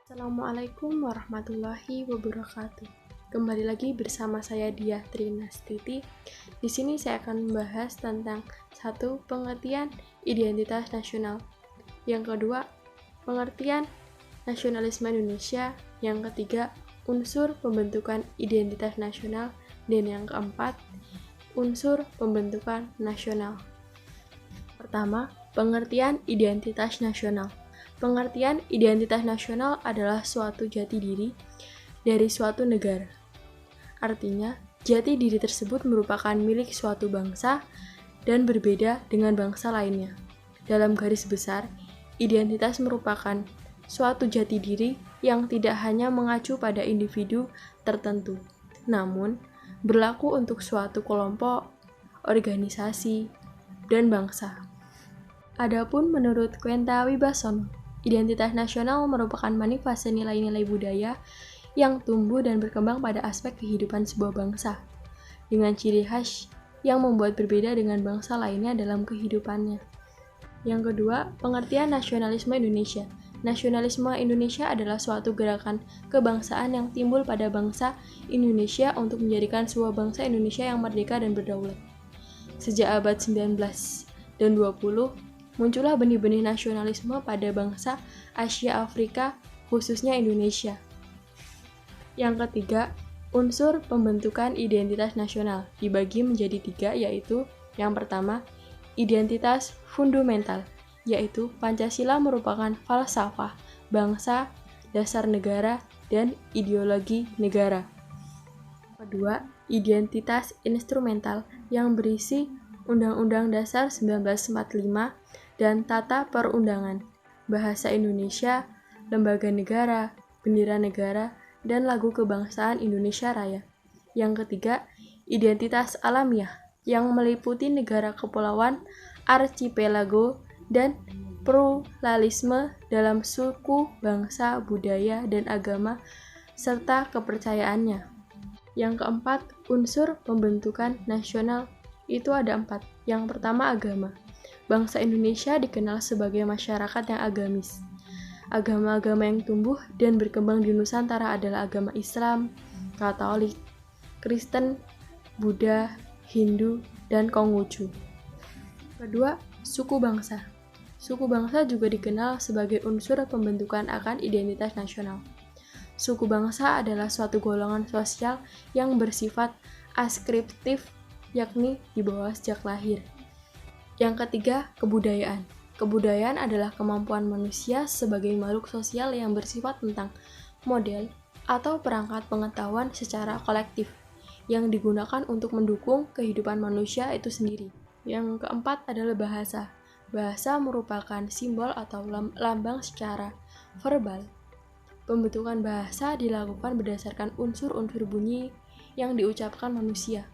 Assalamualaikum warahmatullahi wabarakatuh. Kembali lagi bersama saya Diah Trinastiti. Di sini saya akan membahas tentang satu, pengertian identitas nasional. Yang kedua, pengertian nasionalisme Indonesia. Yang ketiga, unsur pembentukan identitas nasional. Dan yang keempat, unsur pembentukan nasional. Pertama, pengertian identitas nasional. Pengertian identitas nasional adalah suatu jati diri dari suatu negara. Artinya, jati diri tersebut merupakan milik suatu bangsa dan berbeda dengan bangsa lainnya. Dalam garis besar, identitas merupakan suatu jati diri yang tidak hanya mengacu pada individu tertentu, namun berlaku untuk suatu kelompok, organisasi, dan bangsa. Adapun menurut Kwenta Wibbasono, identitas nasional merupakan manifestasi nilai-nilai budaya yang tumbuh dan berkembang pada aspek kehidupan sebuah bangsa, dengan ciri khas yang membuat berbeda dengan bangsa lainnya dalam kehidupannya. Yang kedua, pengertian nasionalisme Indonesia. Nasionalisme Indonesia adalah suatu gerakan kebangsaan yang timbul pada bangsa Indonesia untuk menjadikan sebuah bangsa Indonesia yang merdeka dan berdaulat. Sejak abad 19 dan 20, muncullah benih-benih nasionalisme pada bangsa Asia Afrika, khususnya Indonesia. Yang ketiga, unsur pembentukan identitas nasional dibagi menjadi tiga, yaitu yang pertama, identitas fundamental, yaitu Pancasila merupakan falsafah bangsa, dasar negara, dan ideologi negara. Kedua, identitas instrumental yang berisi Undang-Undang Dasar 1945 dan Tata Perundangan, Bahasa Indonesia, Lembaga Negara, Bendera Negara, dan Lagu Kebangsaan Indonesia Raya. Yang ketiga, identitas alamiah yang meliputi negara kepulauan, archipelago, dan pluralisme dalam suku, bangsa, budaya, dan agama, serta kepercayaannya. Yang keempat, unsur pembentukan nasional itu ada 4. Yang pertama, agama. Bangsa Indonesia dikenal sebagai masyarakat yang agamis. Agama-agama yang tumbuh dan berkembang di Nusantara adalah agama Islam, Katolik, Kristen, Buddha, Hindu, dan Konghucu. Kedua, suku bangsa. Suku bangsa juga dikenal sebagai unsur pembentukan akan identitas nasional. Suku bangsa adalah suatu golongan sosial yang bersifat askriptif, yakni di bawah sejak lahir. Yang ketiga, kebudayaan. Kebudayaan adalah kemampuan manusia sebagai makhluk sosial yang bersifat tentang model atau perangkat pengetahuan secara kolektif yang digunakan untuk mendukung kehidupan manusia itu sendiri. Yang keempat adalah bahasa. Bahasa merupakan simbol atau lambang secara verbal. Pembentukan bahasa dilakukan berdasarkan unsur-unsur bunyi yang diucapkan manusia.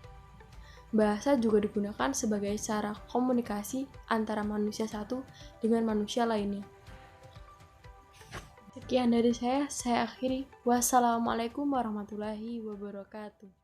Bahasa juga digunakan sebagai cara komunikasi antara manusia satu dengan manusia lainnya. Sekian dari saya akhiri. Wassalamualaikum warahmatullahi wabarakatuh.